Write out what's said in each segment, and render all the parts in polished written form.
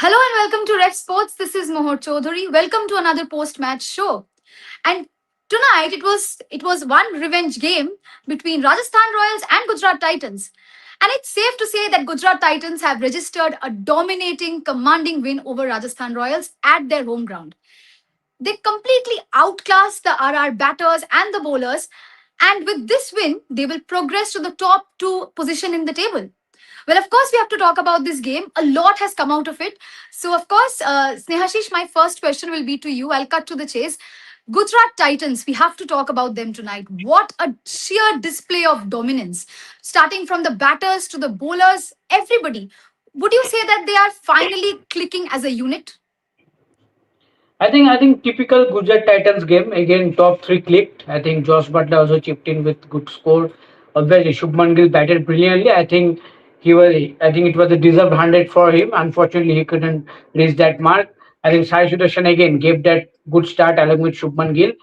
Hello and welcome to Red Sports. This is Mohor Chaudhary. Welcome to another post-match show. And tonight it was one revenge game between Rajasthan Royals and Gujarat Titans. And it's safe to say that Gujarat Titans have registered a dominating, commanding win over Rajasthan Royals at their home ground. They completely outclassed the RR batters and the bowlers, and with this win, they will progress to the top two position in the table. Well, of course, we have to talk about this game. A lot has come out of it. So, of course, Snehashish, my first question will be to you. I'll cut to the chase. Gujarat Titans, we have to talk about them tonight. What a sheer display of dominance. Starting from the batters to the bowlers, everybody. Would you say that they are finally clicking as a unit? I think typical Gujarat Titans game again. Top three clicked. I think Josh Butler also chipped in with good score. Obviously, Shubman Gill batted brilliantly. I think he was. I think it was a deserved 100 for him. Unfortunately, he couldn't reach that mark. I think Sai Sudarshan again gave that good start along with Shubman Gill.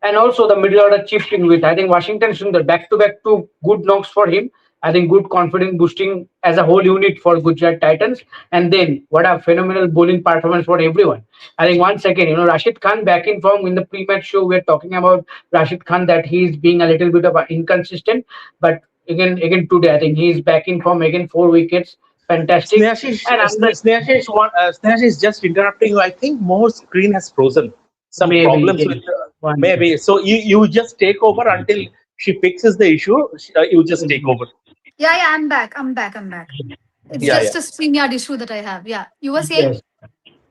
And also the middle order chipped in with I think Washington Sundar back to back two good knocks for him. I think good confidence boosting as a whole unit for Gujarat Titans. And then what a phenomenal bowling performance for everyone. I think once again, Rashid Khan back in form in the pre-match show. We're talking about Rashid Khan that he's being a little bit of a inconsistent, but again today I think he's back in form again. 4 wickets, fantastic. And another Snehashish, just interrupting you. I think more screen has frozen. Some maybe problems with yes, one maybe. So you just take over until she fixes the issue. You just take over. Yeah, I'm back. I'm back. It's Yeah, yeah. just a StreamYard issue that I have. Yeah. You were saying? yes.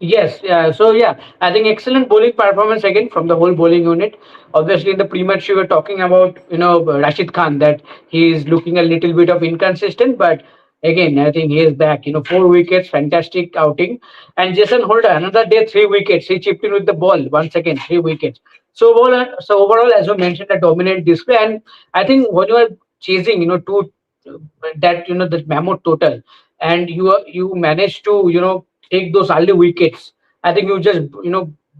Yes, yeah. So yeah, I think excellent bowling performance again from the whole bowling unit. Obviously, in the pre-match we were talking about, Rashid Khan that he is looking a little bit of inconsistent, but again, I think he is back. 4 wickets, fantastic outing. And Jason Holder, another day, 3 wickets. He chipped in with the ball once again, 3 wickets. So overall, as you mentioned, a dominant display. And I think when you are chasing, to that mammoth total, and you managed to take those early wickets. I think you just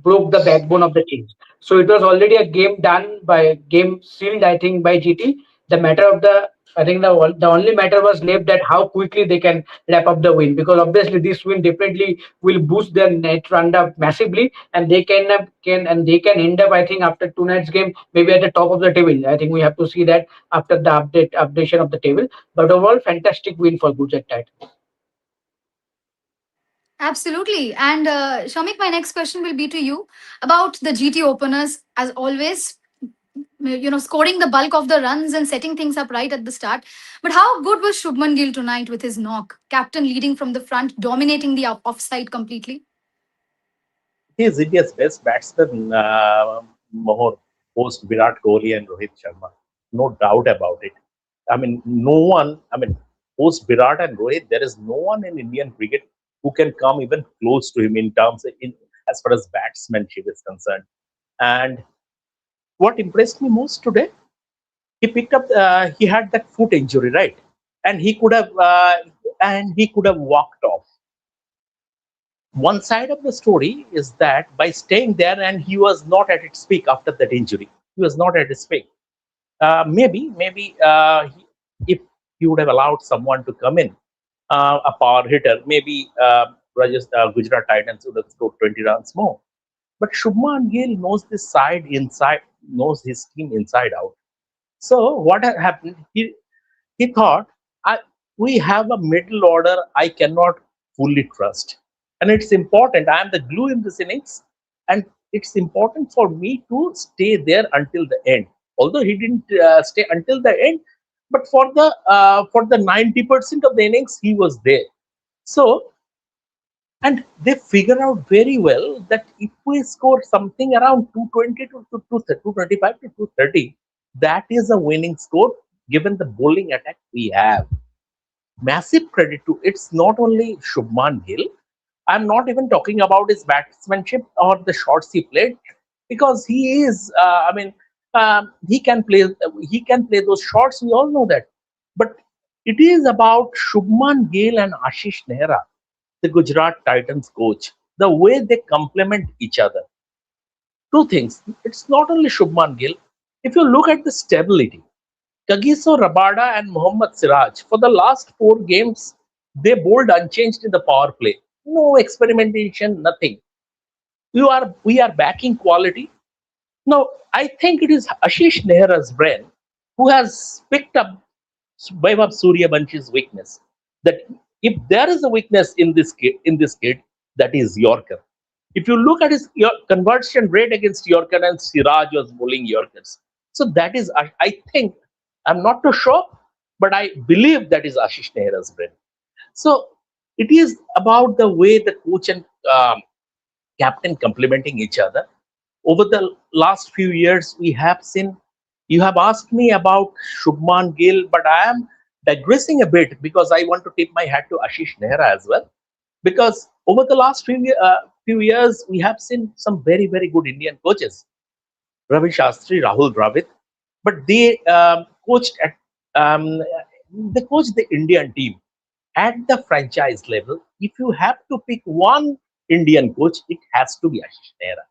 broke the backbone of the team. So it was already a game done by game sealed. I think by GT. The matter of the I think the only matter was left that how quickly they can wrap up the win, because obviously this win definitely will boost their net run up massively, and they can end up, I think, after tonight's game maybe at the top of the table. I think we have to see that after the updation of the table. But overall, fantastic win for Gujarat Titans. Absolutely. And Shamik, my next question will be to you about the GT openers, as always, scoring the bulk of the runs and setting things up right at the start. But how good was Shubman Gill tonight with his knock? Captain leading from the front, dominating the offside completely. He is India's best batsman, Mohor, post Virat Kohli and Rohit Sharma. No doubt about it. I mean, no one, post Virat and Rohit, there is no one in Indian cricket who can come even close to him in terms as far as batsmanship is concerned. And what impressed me most today, he had that foot injury, right? And he could have walked off. One side of the story is that by staying there, and he was not at its peak after that injury. He was not at its peak. Maybe if he would have allowed someone to come in, a power hitter, maybe Gujarat Titans would have scored 20 runs more. But Shubman Gill knows this side inside, knows his team inside out. So what had happened? He thought, we have a middle order I cannot fully trust. And it's important. I am the glue in this innings. And it's important for me to stay there until the end. Although he didn't stay until the end, but for the 90% of the innings, he was there. So, and they figure out very well that if we score something around 220 to 225 to 230, that is a winning score given the bowling attack we have. Massive credit to it's not only Shubman Gill. I'm not even talking about his batsmanship or the shots he played, because he is. He can play. He can play those shots. We all know that. But it is about Shubman Gill and Ashish Nehra, the Gujarat Titans coach, the way they complement each other. Two things. It's not only Shubman Gill. If you look at the stability, Kagiso Rabada and Mohammad Siraj, for the last 4 games, they bowled unchanged in the power play. no experimentation, nothing. We are backing quality. Now, I think it is Ashish Nehra's brain who has picked up Vaibhav Suryavanshi's weakness. That if there is a weakness in this kid, that is Yorker. If you look at his conversion rate against Yorker, and Siraj was bowling Yorkers, so that is I think, I'm not too sure, but I believe that is Ashish Nehra's brain. So it is about the way the coach and captain complementing each other. Over the last few years, we have seen, you have asked me about Shubman Gill, but I am digressing a bit because I want to tip my hat to Ashish Nehra as well. Because over the last few years, we have seen some very, very good Indian coaches, Ravi Shastri, Rahul Dravid, but coached at um, they coached the Indian team at the franchise level. If you have to pick one Indian coach, it has to be Ashish Nehra.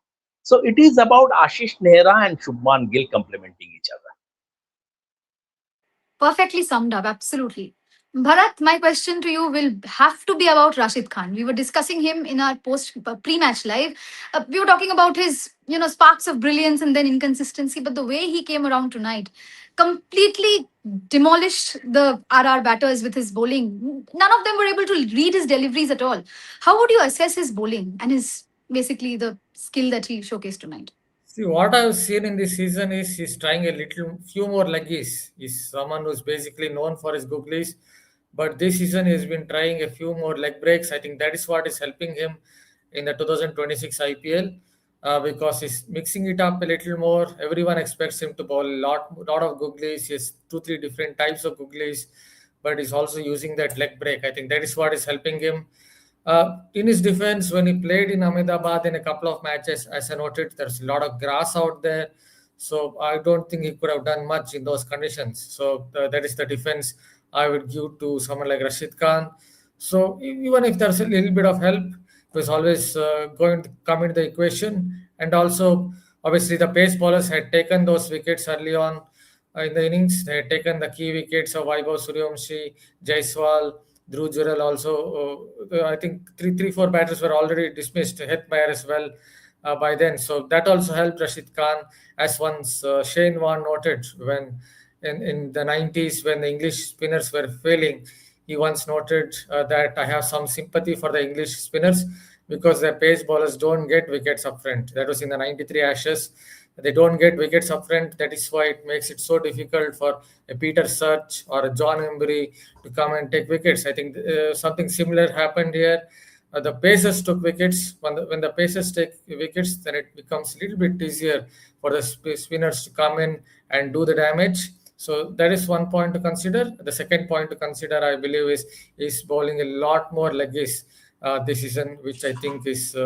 So it is about Ashish Nehra and Shubman Gill complementing each other. Perfectly summed up, absolutely. Bharat, my question to you will have to be about Rashid Khan. We were discussing him in our post pre-match live. We were talking about his, sparks of brilliance and then inconsistency, but the way he came around tonight completely demolished the RR batters with his bowling. None of them were able to read his deliveries at all. How would you assess his bowling and his basically the skill that he showcased tonight? See, what I've seen in this season is he's trying a little few more leggies. He's someone who's basically known for his googlies, but this season he's been trying a few more leg breaks. I think that is what is helping him in the 2026 IPL because he's mixing it up a little more. Everyone expects him to bowl lot of googlies. He has two, three different types of googlies, but he's also using that leg break. I think that is what is helping him. In his defense, when he played in Ahmedabad in a couple of matches, as I noted, there's a lot of grass out there. So I don't think he could have done much in those conditions. So that is the defense I would give to someone like Rashid Khan. So even if there's a little bit of help, it was always going to come into the equation. And also, obviously, the pace bowlers had taken those wickets early on in the innings. They had taken the key wickets of Vaibhav Suryavanshi, Jaiswal, Dhruv Jurel also. I think three, four batters were already dismissed. Hetmeyer as well by then. So that also helped Rashid Khan, as once Shane Warne noted when in the 90s when the English spinners were failing. He once noted that I have some sympathy for the English spinners because their pace bowlers don't get wickets up front. That was in the 93 Ashes. They don't get wickets up front. That is why it makes it so difficult for a Peter Search or a John Embury to come and take wickets. I think something similar happened here. The Pacers took wickets. When the Pacers take wickets, then it becomes a little bit easier for the spinners to come in and do the damage. So that is one point to consider. The second point to consider, I believe, is bowling a lot more leggies this season, which I think is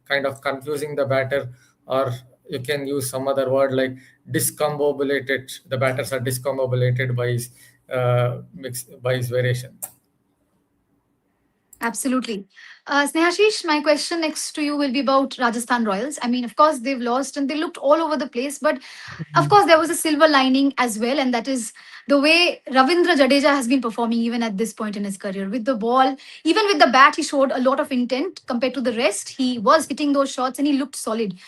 kind of confusing the batter, or you can use some other word like discombobulated. The batters are discombobulated by his variation. Absolutely. Snehashish, my question next to you will be about Rajasthan Royals. I mean, of course, they've lost and they looked all over the place, but of course, there was a silver lining as well, and that is the way Ravindra Jadeja has been performing even at this point in his career. With the ball, even with the bat, he showed a lot of intent compared to the rest. He was hitting those shots and he looked solid.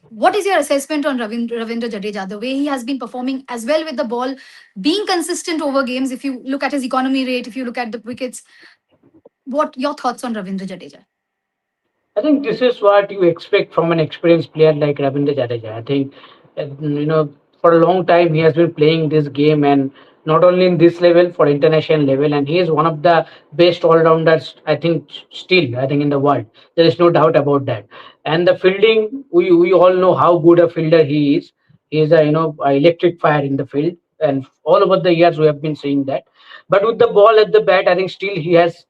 What is your assessment on Ravindra Jadeja? The way he has been performing as well with the ball, being consistent over games. If you look at his economy rate, if you look at the wickets, what your thoughts on Ravindra Jadeja? I think this is what you expect from an experienced player like Ravindra Jadeja. I think, for a long time he has been playing this game, and not only in this level, for international level, and he is one of the best all-rounders. I think still, I think in the world, there is no doubt about that. And the fielding, we all know how good a fielder he is. He is a electric fire in the field, and all over the years we have been seeing that. But with the ball at the bat, I think still he has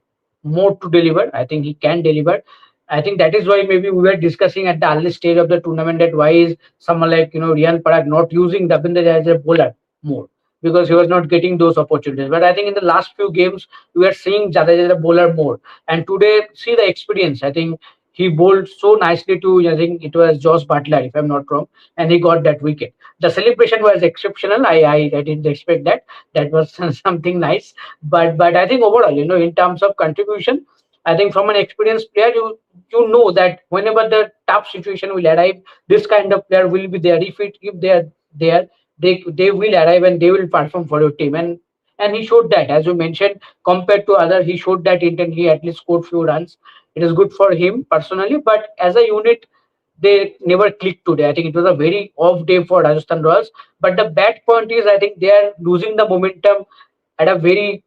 more to deliver. I think he can deliver. I think that is why maybe we were discussing at the early stage of the tournament that why is someone like Riyan Parag not using Davinder as a bowler more, because he was not getting those opportunities. But I think in the last few games we are seeing Jadeja as a bowler more. And today, see the experience. I think he bowled so nicely to, I think it was Josh Butler, if I'm not wrong, and he got that wicket. The celebration was exceptional. I didn't expect that. That was something nice. But I think overall, in terms of contribution, I think from an experienced player, you know that whenever the tough situation will arrive, this kind of player will be there. If they are there, they will arrive and they will perform for your team. And he showed that, as you mentioned, compared to other, he showed that intent. He at least scored few runs. It is good for him personally, but as a unit, they never clicked today. I think it was a very off day for Rajasthan Royals. But the bad point is, I think they are losing the momentum at a very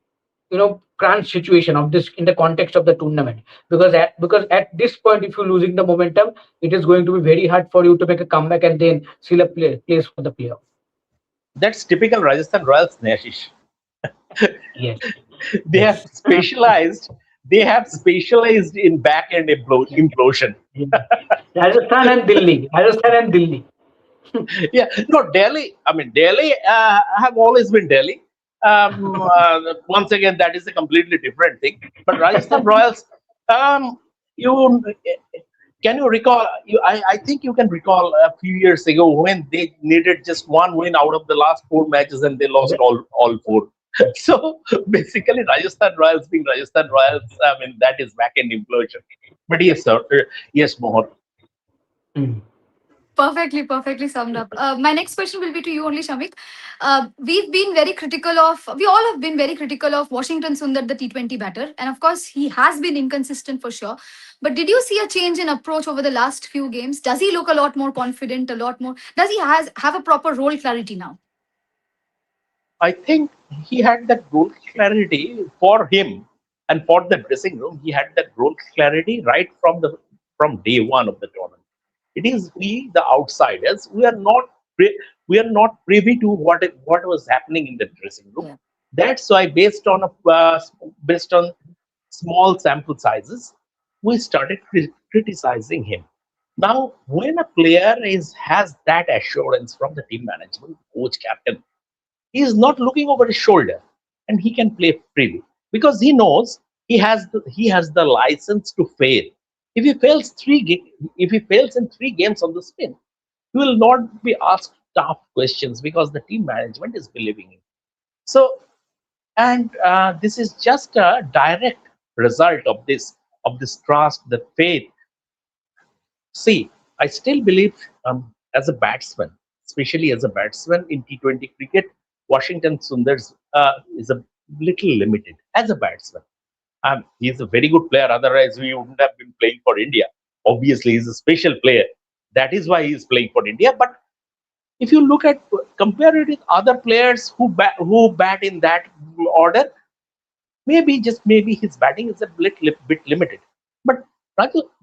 crunch situation of this in the context of the tournament, because at this point, if you're losing the momentum, it is going to be very hard for you to make a comeback and then seal a place for the playoff. That's typical Rajasthan Royals, Ashish. Yes, They yes. have specialized. They have specialized in back end implosion. Yeah. Rajasthan and Delhi. Yeah, no, Delhi. I mean, Delhi have always been Delhi. Once again, that is a completely different thing. But Rajasthan Royals, you can you recall? I think you can recall a few years ago when they needed just one win out of the last four matches and they lost Yeah. all four. So basically, Rajasthan Royals being Rajasthan Royals, I mean that is back end implosion. But yes, sir. Yes, Mohar. Mm. Perfectly summed up. My next question will be to you only, Shamik. We all have been very critical of Washington Sundar, the T20 batter. And of course, he has been inconsistent for sure. But did you see a change in approach over the last few games? Does he look a lot more confident, a lot more? Does he have a proper role clarity now? I think he had that role clarity for him and for the dressing room. He had that role clarity right from day one of the tournament. It is we, the outsiders, we are not privy to what was happening in the dressing room. Yeah. That's why, based on small sample sizes, we started criticizing him. Now, when a player is has that assurance from the team management, coach, captain, he is not looking over his shoulder and he can play freely because he knows he has the license to fail. If he fails if he fails in three games on the spin, he will not be asked tough questions because the team management is believing him. So, and this is just a direct result of this trust, the faith. See, I still believe, as a batsman, especially as a batsman in T20 cricket, Washington Sundar is a little limited as a batsman. He's a very good player, otherwise, we wouldn't have been playing for India. Obviously, he's a special player. That is why he's playing for India. But if you compare it with other players who bat in that order, maybe, just maybe, his batting is a bit limited. But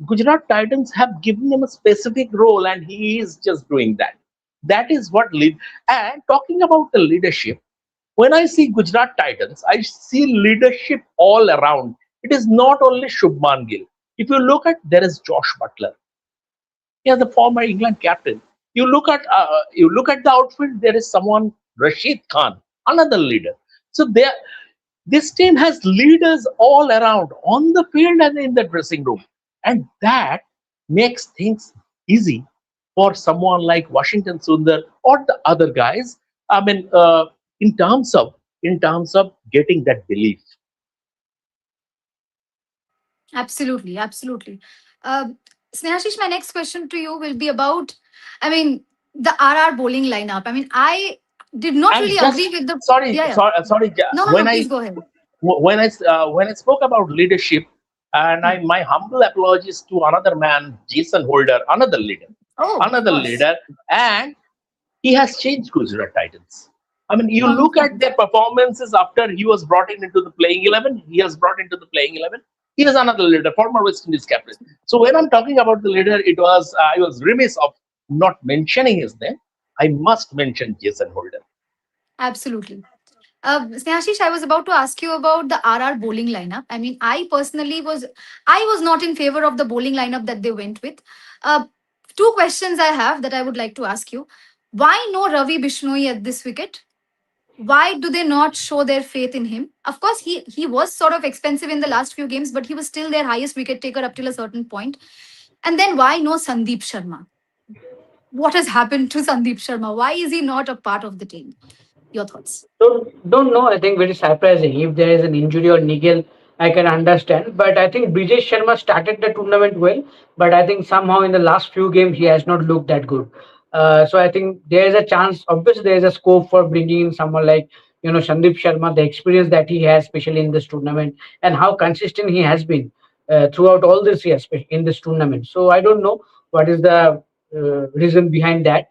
Gujarat Titans have given him a specific role, and he is just doing that. That is what lead. And talking about the leadership, when I see Gujarat Titans, I see leadership all around. It is not only Shubman Gill. If you look at, there is Josh Butler. He is the former England captain. You look at the outfield. There is someone, Rashid Khan, another leader. So this team has leaders all around on the field and in the dressing room, and that makes things easy for someone like Washington Sundar or the other guys. I mean, in terms of getting that belief. Absolutely. Snehashish, my next question to you will be about, I mean, the RR bowling lineup. I mean, I did not And really agree just with the. sorry, Yeah, yeah. No, when please go ahead. when I spoke about leadership, and Hmm. my humble apologies to another man, Jason Holder, Oh, of another course. leader, and he has changed Gujarat Titans. I mean, you Um, look at their performances after he was brought into the playing 11. He has brought into the playing 11. He is another leader, former West Indies captain. So when I'm talking about the leader, I was remiss of not mentioning his name. I must mention Jason Holder. Absolutely. Snehashish, I was about to ask you about the RR bowling lineup. I mean, I was not in favor of the bowling lineup that they went with. Uh, Two questions I have that I would like to ask you. Why no Ravi Bishnoi at this wicket? Why do they not show their faith in him? Of course, he was sort of expensive in the last few games, but he was still their highest wicket taker up till a certain point. And then why no Sandeep Sharma? What has happened to Sandeep Sharma? Why is he not a part of the team? Your thoughts? Don't know. I think very surprising. If there is an injury or niggle, I can understand, but I think Brijesh Sharma started the tournament well, but I think somehow in the last few games he has not looked that good. So I think there is a chance. Obviously, there is a scope for bringing in someone like Sandeep Sharma, the experience that he has, especially in this tournament, and how consistent he has been throughout all this year in this tournament. So I don't know what is the reason behind that.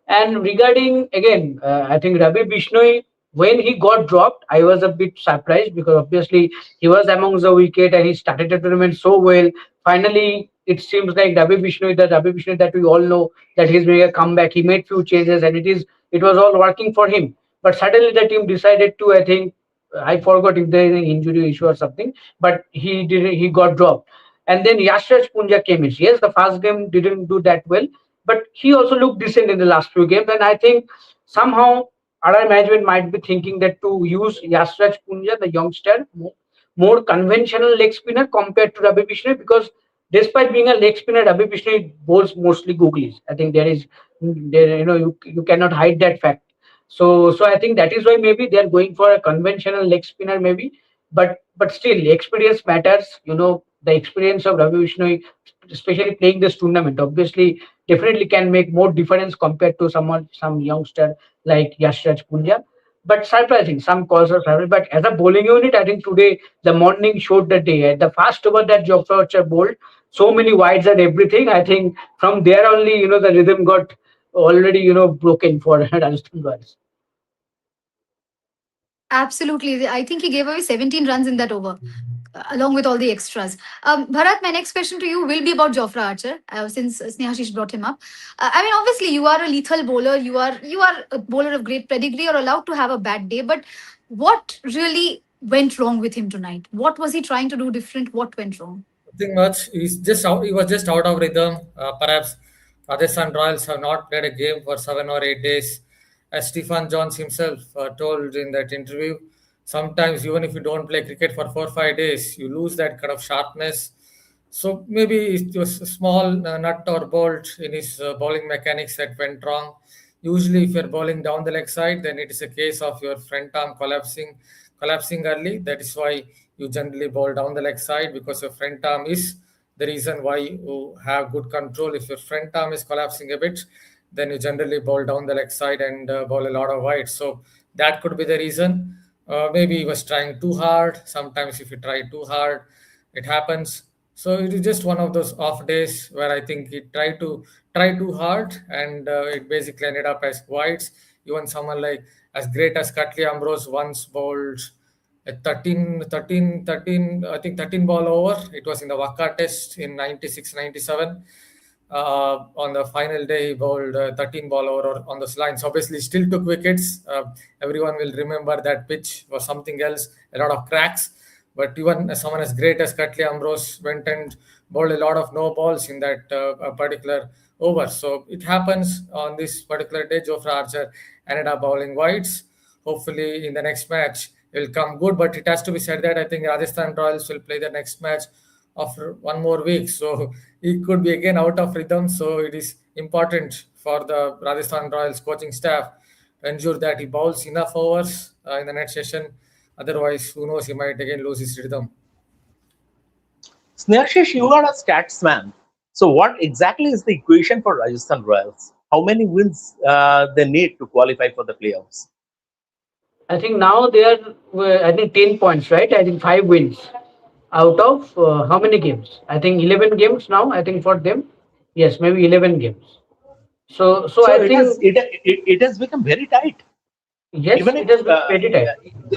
And regarding again, I think Ravi Bishnoi, when he got dropped, I was a bit surprised because obviously he was amongst the wicket and he started the tournament so well. Finally, it seems like Ravi Bishnoi that we all know that he's making a comeback. He made few changes and it was all working for him. But suddenly the team decided to, I think, I forgot if there is an injury issue or something, but he did he got dropped. And then Yashraj Punja came in. Yes, the first game didn't do that well, but he also looked decent in the last few games. And I think somehow our management might be thinking that to use Yasraj Punja, the youngster, more conventional leg spinner compared to Ravi Bishnoi, because despite being a leg spinner, Ravi Bishnoi bowls mostly googlies. I think you cannot hide that fact. So I think that is why maybe they are going for a conventional leg spinner maybe, but still experience matters. The experience of Ravi Bishnoi, especially playing this tournament, obviously definitely can make more difference compared to some youngster like Yashraj Punja. But surprising, some calls are surprising. But as a bowling unit, I think today the morning showed the day. At the first over that Jofra Archer bowled, so many wides and everything. I think from there only, the rhythm got already, broken for Rajasthan Royals. Absolutely. I think he gave away 17 runs in that over, along with all the extras. Bharat, my next question to you will be about Jofra Archer, since Snehashish brought him up. I mean, obviously, you are a lethal bowler. You are a bowler of great pedigree. You're allowed to have a bad day, but what really went wrong with him tonight? What was he trying to do different? What went wrong? Nothing much. He's just out. He was just out of rhythm. Perhaps Rajasthan Royals have not played a game for 7 or 8 days, as Stephen Jones himself told in that interview. Sometimes, even if you don't play cricket for 4 or 5 days, you lose that kind of sharpness. So maybe it was a small nut or bolt in his bowling mechanics that went wrong. Usually, if you're bowling down the leg side, then it is a case of your front arm collapsing early. That is why you generally bowl down the leg side, because your front arm is the reason why you have good control. If your front arm is collapsing a bit, then you generally bowl down the leg side and bowl a lot of wides. So that could be the reason. Maybe he was trying too hard. Sometimes, if you try too hard, it happens. So it is just one of those off days where I think he tried to try too hard, and it basically ended up as wides. Even someone like as great as Cutley Ambrose once bowled a 13, I think 13 ball over. It was in the Waka test in 96, 97. On the final day, he bowled 13 ball over on those lines. Obviously, still took wickets. Everyone will remember that pitch was something else, a lot of cracks. But even someone as great as Cutley Ambrose went and bowled a lot of no balls in that particular over. So it happens on this particular day. Jofra Archer ended up bowling wides. Hopefully, in the next match, it will come good. But it has to be said that I think Rajasthan Royals will play the next match after one more week. So he could be again out of rhythm. So it is important for the Rajasthan Royals coaching staff to ensure that he bowls enough overs in the next session. Otherwise, who knows, he might again lose his rhythm. Sneharshish, you are a statsman. So, what exactly is the equation for Rajasthan Royals? How many wins they need to qualify for the playoffs? I think now they are, I think 10 points, right? I think 5 wins out of how many games? I think 11 games now. I think for them, yes, maybe 11 games. So So I think it has become very tight. yes, Even it if has been very tight.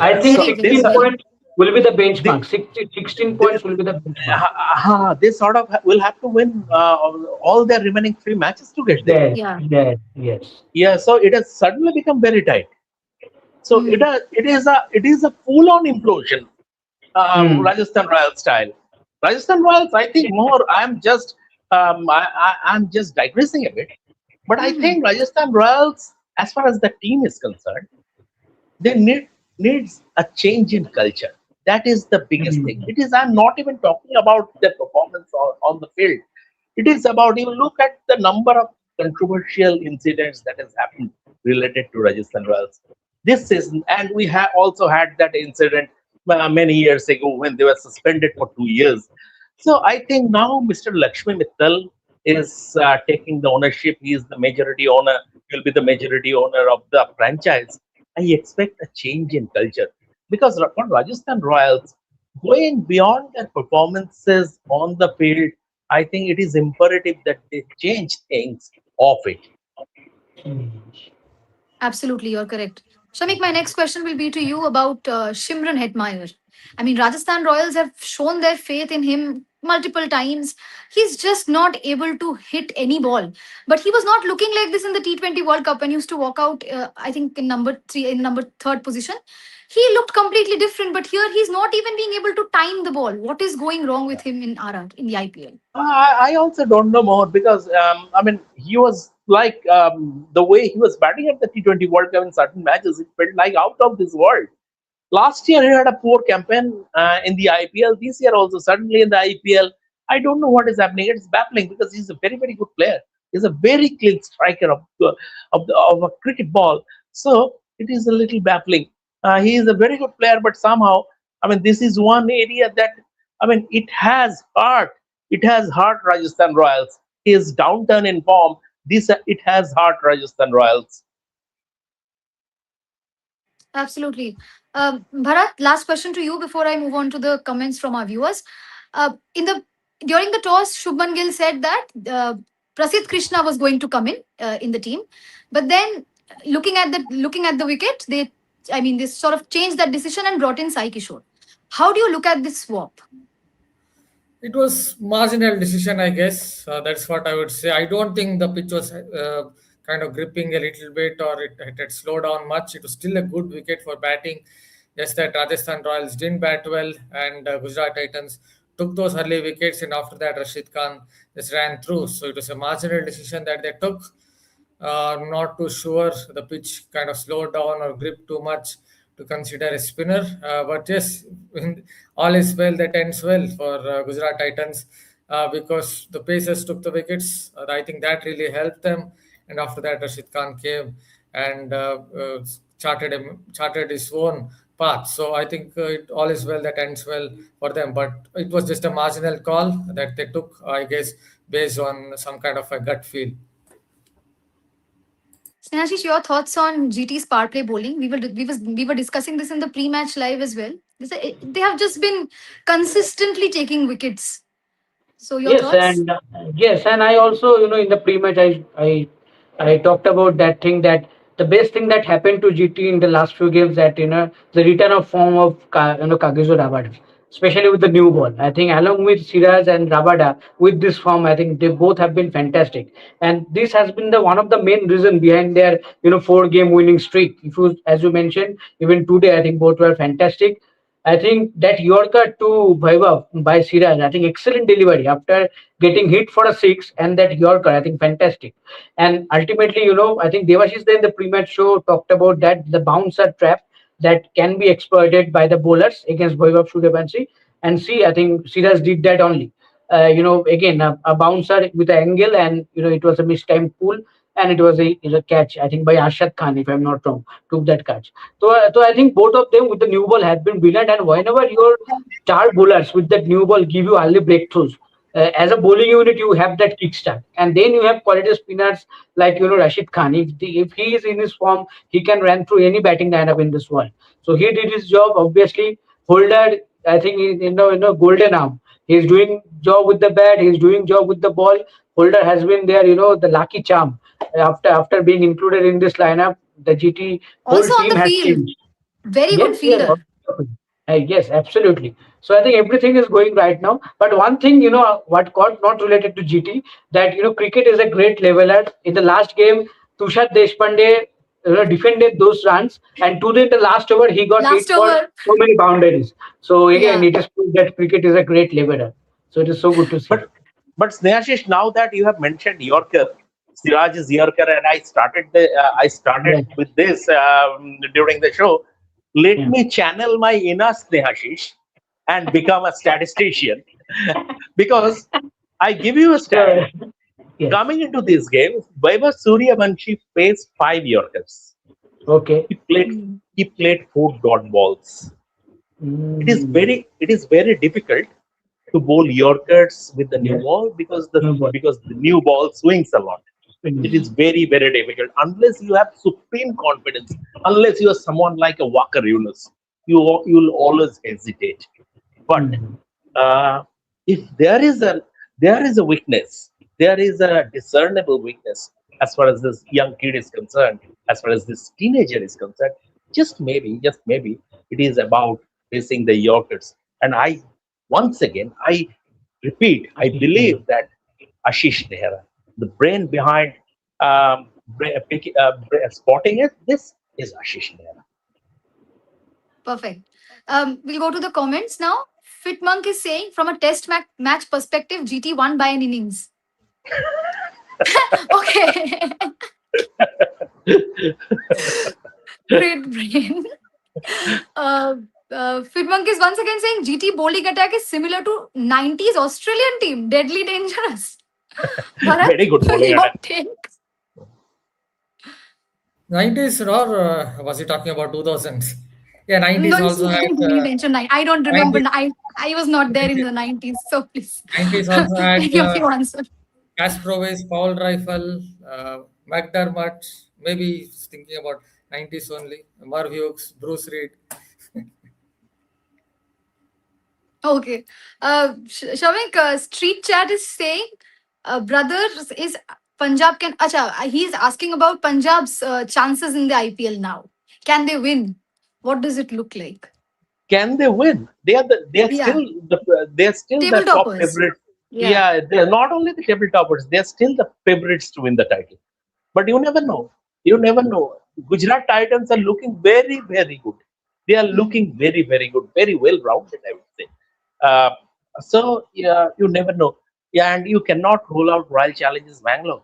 I think Very, so, very, 16 16 very. points will be the the, benchmark. 16 they, points will be the benchmark. they sort of will have to win all their remaining 3 matches to get there. Yes, Yeah. yes, yes. Yeah, so it has suddenly become very tight. So Hmm. it is a full on implosion, Hmm. Rajasthan Royals style. Rajasthan Royals, I think more. I'm just digressing a bit, but I Hmm. think Rajasthan Royals, as far as the team is concerned, they needs a change in culture. That is the biggest thing. Hmm. It is. I'm not even talking about the performance on the field. It is about, you look at the number of controversial incidents that has happened related to Rajasthan Royals this season, and we have also had that incident many years ago when they were suspended for 2 years. So I think now Mr. Lakshmi Mittal is taking the ownership. He is the majority owner. He will be the majority owner of the franchise. I expect a change in culture because for Rajasthan Royals, going beyond their performances on the field, I think it is imperative that they change things off it. Absolutely, you're correct. Shamik, my next question will be to you about Shimran Hetmeyer. I mean, Rajasthan Royals have shown their faith in him multiple times. He's just not able to hit any ball. But he was not looking like this in the T20 World Cup when he used to walk out, I think, in number three, in number third position. He looked completely different, but here he's not even being able to time the ball. What is going wrong with him in RR, in the IPL? I also don't know more because I mean he was like the way he was batting at the T20 World Cup in certain matches, it felt like out of this world. Last year he had a poor campaign in the IPL. This year also suddenly in the IPL, I don't know what is happening. It's baffling because he's a very good player. He's a very clean striker of a cricket ball. So it is a little baffling. He is a very good player, but somehow I mean this is one area that I mean it has hurt. It has hurt Rajasthan Royals. His downturn in form. This it has hurt Rajasthan Royals. Absolutely. Bharat, last question to you before I move on to the comments from our viewers. In the During the toss, Shubman Gill said that Prasidh Krishna was going to come in the team, but then looking at the wicket, they sort of changed that decision and brought in Sai Kishore. How do you look at this swap? It was marginal decision, I guess. That's what I would say. I don't think the pitch was kind of gripping a little bit or it had slowed down much. It was still a good wicket for batting. Just that Rajasthan Royals didn't bat well and Gujarat Titans took those early wickets, and after that Rashid Khan just ran through. So it was a marginal decision that they took. Not too sure. The pitch kind of slowed down or gripped too much to consider a spinner. But yes, all is well that ends well for Gujarat Titans because the Pacers took the wickets. I think that really helped them. And after that, Rashid Khan came and charted his own path. So I think all is well that ends well for them. But it was just a marginal call that they took, I guess, based on some kind of a gut feel. Snehashish, your thoughts on GT's power play bowling? We were discussing this in the pre-match live as well. They have just been consistently taking wickets. So your Yes, thoughts? and yes, and I also, in the pre-match, I talked about that thing that the best thing that happened to GT in the last few games that the return of form of Kagiso Rabada, especially with the new ball. I think along with Siraj and Rabada with this form, I think they both have been fantastic, and this has been the one of the main reason behind their 4 game winning streak. If you, as you mentioned, even today, I think both were fantastic. I think that Yorker to Vaibhav by Siraj, I think excellent delivery after getting hit for a six, and that Yorker, I think fantastic. And ultimately, I think Devashish then the pre-match show talked about that the bouncer trap that can be exploited by the bowlers against Vaibhav Suryavanshi. And see, I think Siraj did that only. Again, a bouncer with an angle, and it was a mistimed pull, and it was a catch, I think, by Arshad Khan, if I'm not wrong, took that catch. So I think both of them with the new ball have been brilliant. And whenever your star bowlers with that new ball give you early breakthroughs, as a bowling unit, you have that kickstart, and then you have quality spinners like Rashid Khan. If he is in his form, he can run through any batting lineup in this world. So he did his job. Obviously, Holder, I think, golden arm. He's doing job with the bat. He's doing job with the ball. Holder has been there. The lucky charm after being included in this lineup. The GT whole Also on team the has field, changed. very good Yes, yes, fielder. yes, absolutely. So I think everything is going right now. But one thing, what got not related to GT, that cricket is a great leveler. In the last game, Tushar Deshpande defended those runs, and today in the last over, he got hit Last for over, so many boundaries. So again, yeah. it is proof that cricket is a great leveler. So it is so good to see. But Snehashish, now that you have mentioned Yorker, Siraj is Yorker, and I started Yeah, with this during the show. Let yeah. me channel my inner Snehashish and become a statistician because I give you a stat. So yes, Coming into this game, Vaibhav Suryavanshi faced 5 Yorkers. okay, He played Hmm. he played 4 dot balls. Mm. It is very difficult to bowl Yorkers with the new Yes. ball No, but because the new ball swings a lot. It is very, very difficult unless you have supreme confidence. Unless you are someone like a Walker Yunus, you'll always hesitate. But mm. uh, if there is a weakness, there is a discernible weakness as far as this young kid is concerned, as far as this teenager is concerned. Just maybe, it is about facing the Yorkers. And I, once again, I repeat, I Ashish Nehra. believe that Ashish Nehra, the brain behind spotting it, this is Ashish Nehra. Perfect. We'll go to the comments now. Fitmonk is saying, from a test match perspective, GT won by an innings. Okay. Great brain. Uh, Fitmonk is once again saying GT bowling attack is similar to 90s Australian team. Deadly dangerous. Bharat, Very good bowling your attack. take? 90s or was he talking about 2000s? Yeah, No, 90s it's also had deadly danger. I don't remember. 90s, I was not there in the 90s, so please. 90s also had Any of you answer. Kasparov, Paul Rifle, McDermott. Maybe he's thinking about 90s only. Marv Hughes, Bruce Reed. Okay. Shavik, street chat is saying, brother is Punjab can. Acha, he's asking about Punjab's chances in the IPL now. Can they win? What does it look like? Can they win? Yeah, They are still table the top toppers. favorites. Yeah. Yeah, they're not only the table toppers, they're still the favorites to win the title. But you never know. You never know. Gujarat Titans are looking very, very good. They are Hmm. looking very, very good, very well rounded, I would say. Uh, so yeah, you never know. Yeah, and you cannot rule out Royal Challengers Bangalore.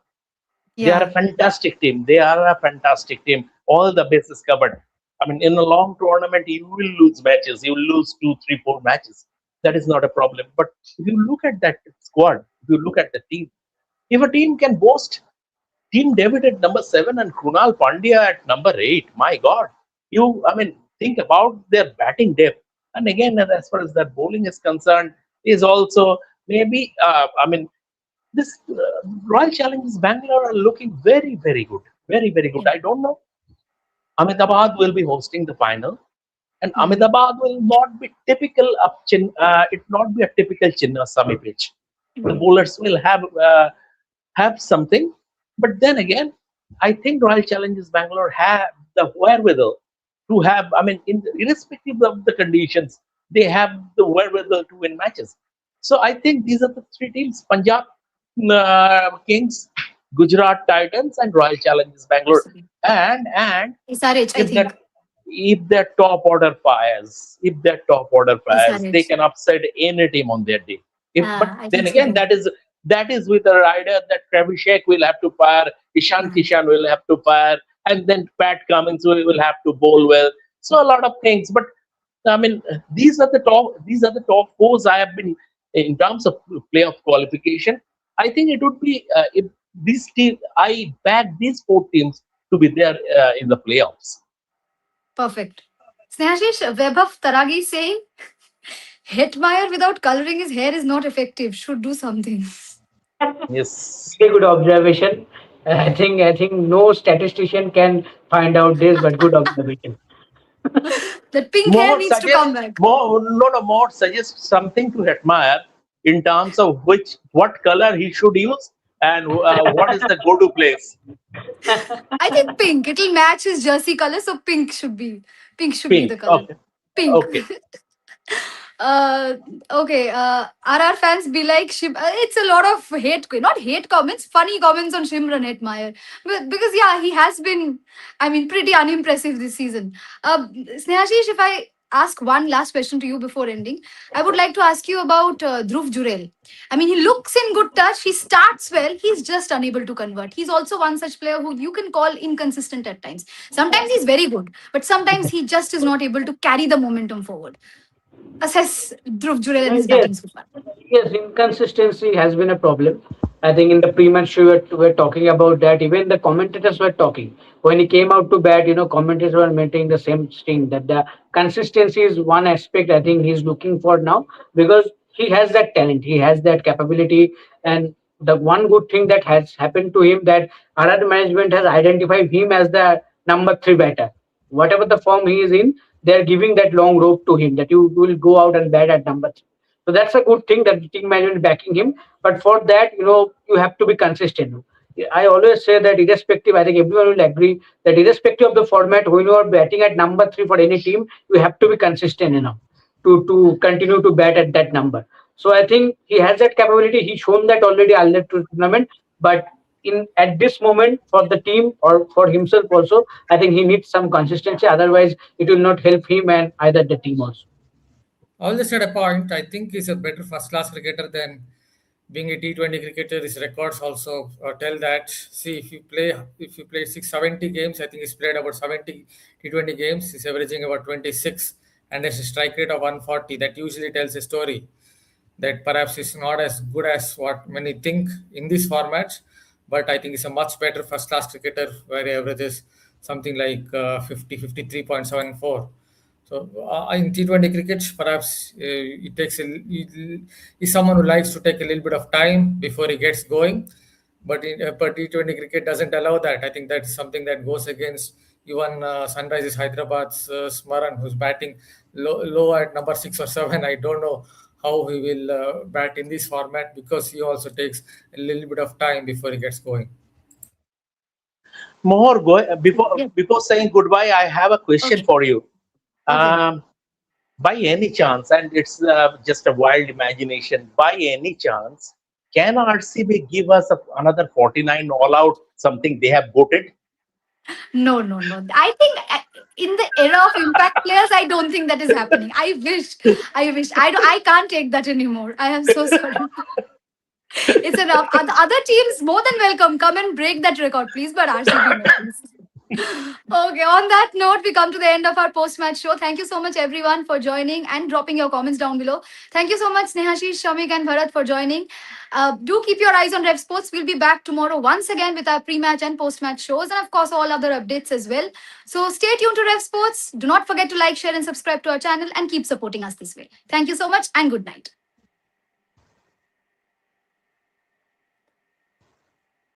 They are a Yeah. fantastic team. They are a fantastic team. All the bases covered. I mean, in a long tournament, you will lose matches. You will lose two, three, four matches. That is not a problem. But if you look at that squad, if you look at the team, if a team can boast Team David at number 7 and Krunal Pandya at number 8, my God, I mean, think about their batting depth. And again, as far as their bowling is concerned, is also maybe, I mean, this Royal Challengers Bangalore are looking very, very good. Very, very good. Yeah. I don't know. Ahmedabad will be hosting the final, and Hmm. Ahmedabad will not be typical it not be a typical Chinnaswamy pitch. The Hmm. bowlers will have something, but then again, I think Royal Challengers Bangalore have the wherewithal to have. I mean, irrespective of the conditions, they have the wherewithal to win matches. So I think these are the three teams: Punjab Kings, Gujarat Titans, and Royal Challengers Bangalore. Absolutely. And SRH, I if that think. if their top order fires, they SRH. can upset any team on their day. If but I then think so again, too. that is with a rider that Travis Sheikh will have to fire, Ishan Hmm. Kishan will have to fire, and then Pat Cummins will have to bowl well. So a lot of things. But I mean, these are the top fours I have been in terms of playoff qualification. I think it would be if these teams. I back these four teams to be there in the playoffs. Perfect. Snehashish, Vaibhav Taragi is saying, Hetmeyer without coloring his hair is not effective. Should do something. Yes. Very good observation. I think no statistician can find out this, but good observation. That pink hair More needs to come suggest back. more no no more suggest something to admire in terms of what color he should use and what is the go-to place. I think pink. It'll match his jersey color, so pink should be the Pink. color. Okay. Pink. Okay. uh okay. RR fans be like it's a lot of not hate comments, funny comments on Shimran Hetmeyer. But because yeah, he has been, I mean, pretty unimpressive this season. Snehashish, if I ask one last question to you before ending, I would like to ask you about Dhruv Jurel. I mean, he looks in good touch. He starts well. He's just unable to convert. He's also one such player who you can call inconsistent at times. Sometimes he's very good, but sometimes he just is not able to carry the momentum forward. Assess Dhruv Jurel and his Yes, batting so far. yes, inconsistency has been a problem. I think in the pre-match we were talking about that. Even the commentators were talking. When he came out to bat, commentators were maintaining the same thing that the consistency is one aspect I think he's looking for now, because he has that talent, he has that capability. And the one good thing that has happened to him, that RR management has identified him as the number three batter. Whatever the form he is in, they're giving that long rope to him that you will go out and bat at number three. So that's a good thing that the team management is backing him. But for that, you have to be consistent. I always say that irrespective, I think everyone will agree that irrespective of the format, when you are batting at number three for any team, you have to be consistent enough to continue to bat at that number. So I think he has that capability. He's shown that already earlier to tournament. But in at this moment for the team or for himself also, I think he needs some consistency. Otherwise, it will not help him and either the team also. All this at a point, I think he's a better first class cricketer than being a T20 cricketer. His records also tell that. See, if you play 670 games, I think he's played about 70 T20 games. He's averaging about 26 and has a strike rate of 140. That usually tells a story that perhaps is not as good as what many think in these formats, but I think he's a much better first class cricketer where he averages something like 53.74. So in T20 cricket, perhaps it takes he's someone who likes to take a little bit of time before he gets going, but T20 cricket doesn't allow that. I think that's something that goes against even Sunrisers Hyderabad's Smaran, who's batting low at number 6 or 7. I don't know how he will bat in this format because he also takes a little bit of time before he gets going. More go Yeah. before saying goodbye. I have a question Okay. for you. Okay. Um, by any chance, and it's just a wild imagination, by any chance, can RCB give us another 49 all out, something they have voted? No, no, no. I think in the era of impact players, I don't think that is happening. I wish. I wish. I can't take that anymore. I am so sorry. It's enough. Other teams more than welcome. Come and break that record, please. But RCB, no, please. Okay, on that note, we come to the end of our post match show. Thank you so much, everyone, for joining and dropping your comments down below. Thank you so much, Snehashish, Shamik, and Bharat, for joining. Do keep your eyes on Rev Sports. We'll be back tomorrow once again with our pre match and post match shows, and of course, all other updates as well. So stay tuned to Rev Sports. Do not forget to like, share, and subscribe to our channel and keep supporting us this way. Thank you so much, and good night.